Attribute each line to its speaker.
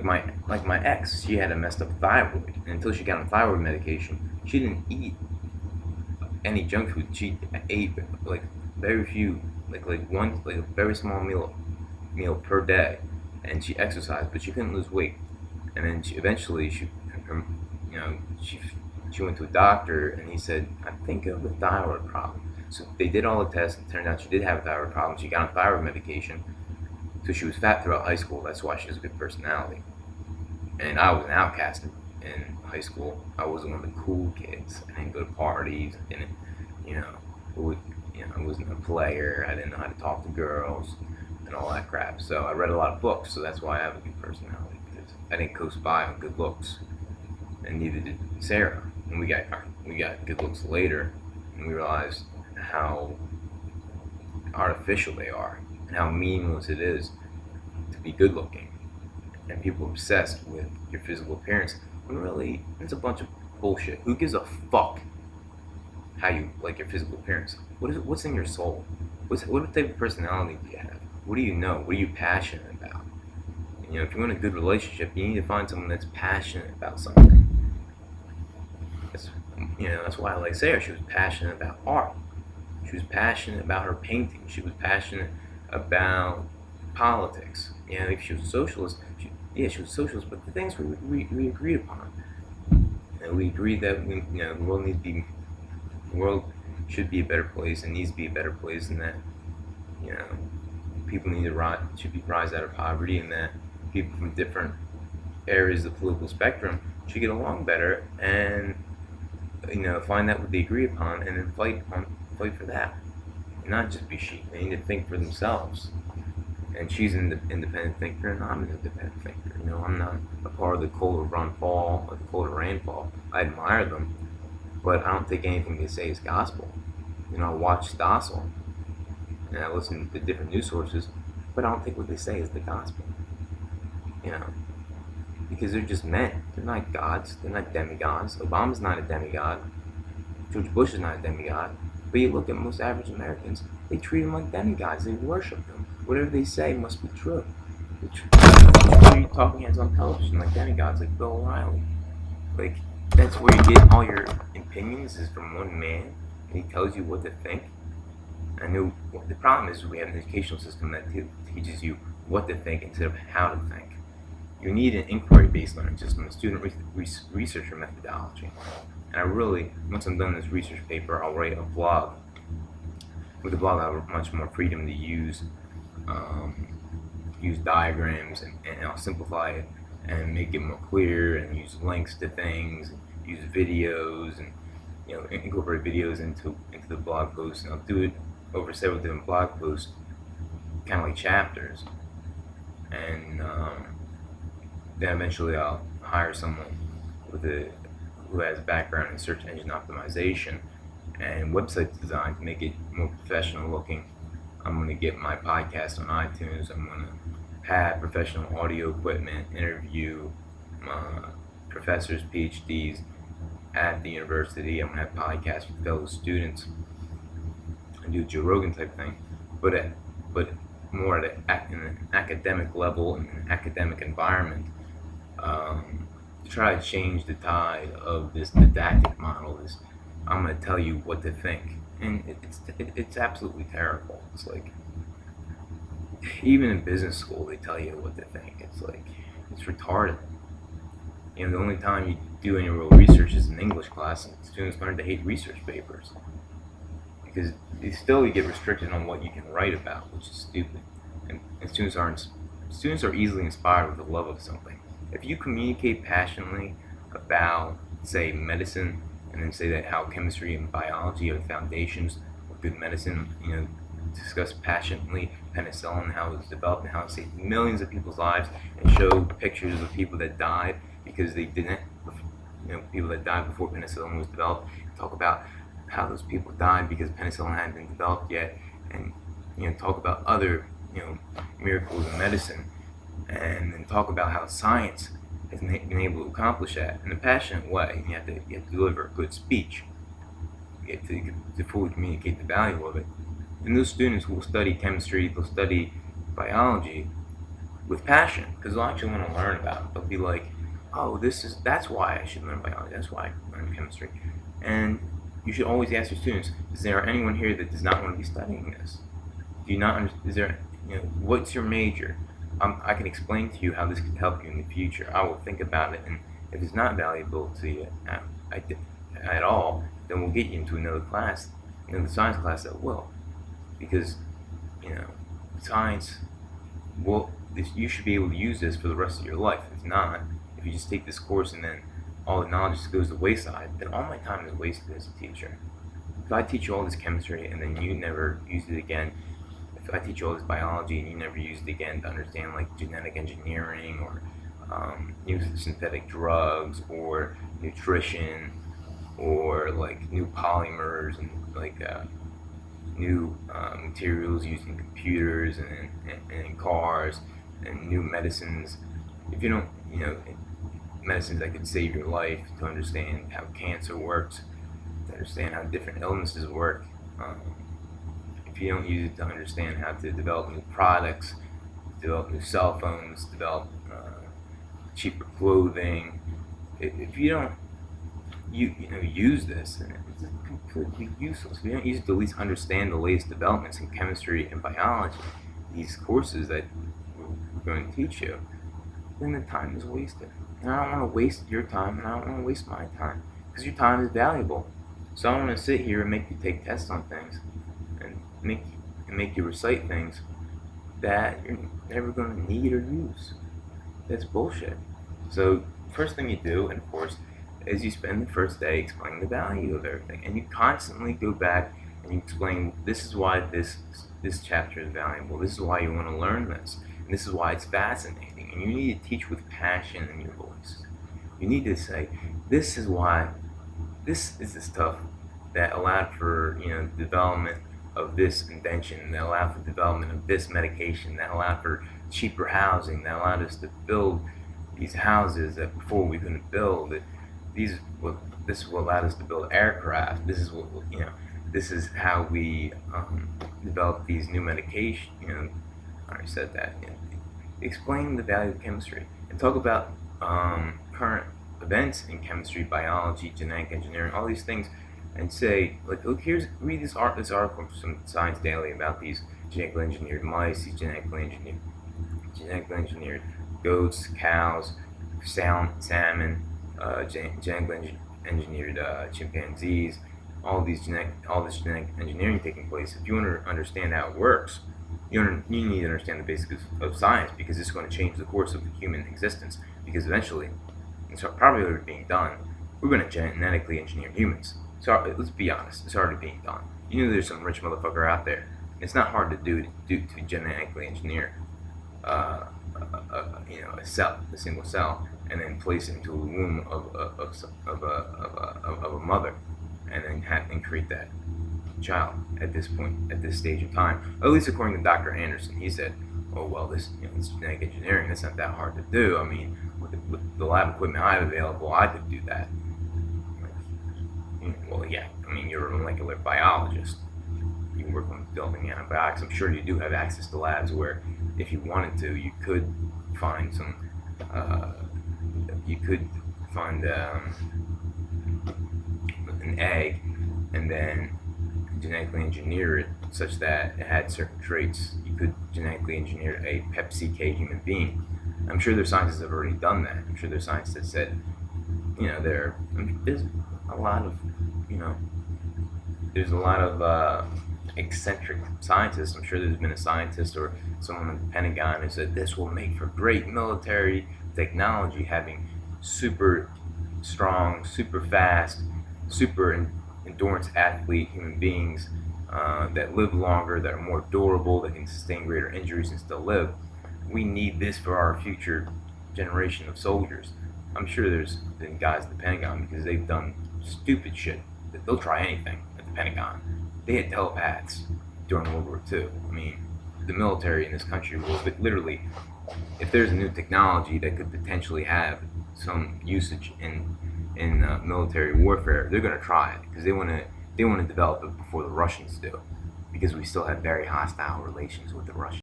Speaker 1: my ex, she had a messed up thyroid, and until she got on thyroid medication, she didn't eat any junk food. She ate like very few, like a very small meal per day, and she exercised, but she couldn't lose weight. And then her, you know, she went to a doctor, and he said, "I think you have a thyroid problem." So they did all the tests, and it turned out she did have a thyroid problem. She got on thyroid medication, so she was fat throughout high school. That's why she has a good personality. And I was an outcast in high school. I wasn't one of the cool kids. I didn't go to parties. I didn't, you know, I wasn't a player. I didn't know how to talk to girls and all that crap. So I read a lot of books. So that's why I have a good personality, because I didn't coast by on good looks, and neither did Sarah. And we got good looks later, and we realized how artificial they are and how meaningless it is to be good looking. And people are obsessed with your physical appearance, when really it's a bunch of bullshit. Who gives a fuck how you like your physical appearance? What's in your soul? What type of personality do you have? What do you know? What are you passionate about? And, if you want a good relationship, you need to find someone that's passionate about something. That's why I like Sarah. She was passionate about art. She was passionate about her painting. She was passionate about politics. If she was a socialist, she was a socialist, but the things we agreed upon. And we agreed that the world should be a better place and needs to be a better place, and that people should be rise out of poverty, and that people from different areas of the political spectrum should get along better, and find out what they agree upon, and then fight for that, and not just be sheep. They need to think for themselves. And she's an independent thinker, and I'm an independent thinker. I'm not a part of the cult of Ron Paul or the cult of Rand Paul. I admire them, but I don't think anything they say is gospel. I watch Stossel, and I listen to different news sources, but I don't think what they say is the gospel. Because they're just men. They're not gods. They're not demigods. Obama's not a demigod. George Bush is not a demigod. But you look at most average Americans, they treat them like demigods. They worship them. Whatever they say must be true. They're talking heads on television like demigods, like Bill O'Reilly. Like, that's where you get all your opinions, is from one man, and he tells you what to think. The problem is we have an educational system that teaches you what to think instead of how to think. You need an inquiry-based learning system, a student researcher methodology. And once I'm done this research paper, I'll write a blog. With the blog, I have much more freedom to use diagrams, and I'll simplify it and make it more clear, and use links to things, and use videos, and incorporate videos into the blog post. And I'll do it over several different blog posts, kind of like chapters. And then eventually I'll hire someone who has a background in search engine optimization and website design to make it more professional looking. I'm going to get my podcast on iTunes. I'm going to have professional audio equipment, interview professors, PhDs at the university. I'm going to have podcasts with fellow students and do a Joe Rogan type thing, but more at an academic level, in an academic environment, to try to change the tide of this didactic model. I'm going to tell you what to think, and it's absolutely terrible. It's like, even in business school they tell you what to think. It's retarded. The only time you do any real research is in English class, and students learn to hate research papers because you get restricted on what you can write about, which is stupid. And students are easily inspired with the love of something. If you communicate passionately about, say, medicine, and then say that how chemistry and biology are the foundations of good medicine, discuss passionately penicillin, how it was developed, and how it saved millions of people's lives, and show pictures of people that died because they didn't, people that died before penicillin was developed, talk about how those people died because penicillin hadn't been developed yet, and talk about other miracles in medicine, and then talk about how science has been able to accomplish that in a passionate way. You have to deliver a good speech. You have to fully communicate the value of it. And those students will study chemistry, they'll study biology, with passion, because they'll actually want to learn about it. They'll be like, oh, that's why I should learn biology, that's why I learn chemistry. And you should always ask your students, is there anyone here that does not want to be studying this? Do you not is there, what's your major? I can explain to you how this could help you in the future. I will think about it, and if it's not valuable to you at all, then we'll get you into another class, the science class that will. Because, science you should be able to use this for the rest of your life. If not, if you just take this course and then all the knowledge just goes to the wayside, then all my time is wasted as a teacher. If I teach you all this chemistry and then you never use it again, if I teach you all this biology and you never use it again to understand like genetic engineering or new synthetic drugs or nutrition or like new polymers and like new materials used in computers and in cars and new medicines, if you don't, medicines that could save your life, to understand how cancer works, to understand how different illnesses work, if you don't use it to understand how to develop new products, develop new cell phones, develop cheaper clothing, if you don't use this, then it's completely useless. If you don't use it to at least understand the latest developments in chemistry and biology, these courses that we're going to teach you, then the time is wasted. And I don't want to waste your time, and I don't want to waste my time, because your time is valuable. So I don't want to sit here and make you take tests on things and make you recite things that you're never going to need or use. That's bullshit. So first thing you do, and of course, is you spend the first day explaining the value of everything, and you constantly go back and you explain, this is why this chapter is valuable, this is why you want to learn this, and this is why it's fascinating. And you need to teach with passion in your voice. You need to say, this is why this is the stuff that allowed for development of this invention, that allowed for development of this medication, that allowed for cheaper housing, that allowed us to build these houses that before we couldn't build. This is what allowed us to build aircraft. This is what This is how we develop these new medications. I already said that. Explain the value of chemistry and talk about current events in chemistry, biology, genetic engineering, all these things, and say, like, look, read this article from Science Daily about these genetically engineered mice, these genetically engineered goats, cows, salmon, genetically engineered chimpanzees, all this genetic engineering taking place. If you want to understand how it works, you need to understand the basics of science, because it's going to change the course of human existence. Because eventually, it's probably already being done, we're going to genetically engineer humans. So let's be honest, it's already being done. There's some rich motherfucker out there. It's not hard to do to genetically engineer a single cell, and then place it into a womb of a mother, and then create that child at this point, at this stage of time. At least according to Dr. Anderson, he said, "Oh well, this genetic engineering, that's not that hard to do. I mean, with the lab equipment I have available, I could do that." Well, yeah. I mean, you're a molecular biologist. You work on building antibiotics. I'm sure you do have access to labs where, if you wanted to, you could find some. You could find an egg and then genetically engineer it such that it had certain traits. You could genetically engineer a Pepsi K human being. I'm sure there's scientists that have already done that. I'm sure there's scientists that said, there's a lot of eccentric scientists. I'm sure there's been a scientist or someone in the Pentagon who said this will make for great military technology, having super strong, super fast, super endurance athlete human beings that live longer, that are more durable, that can sustain greater injuries and still live. We need this for our future generation of soldiers. I'm sure there's been guys at the Pentagon, because they've done stupid shit. They'll try anything at the Pentagon. They had telepaths during World War II. I mean, the military in this country will literally, if there's a new technology that could potentially have some usage in military warfare, they're going to try it, because they want to develop it before the Russians do, because we still have very hostile relations with the Russians.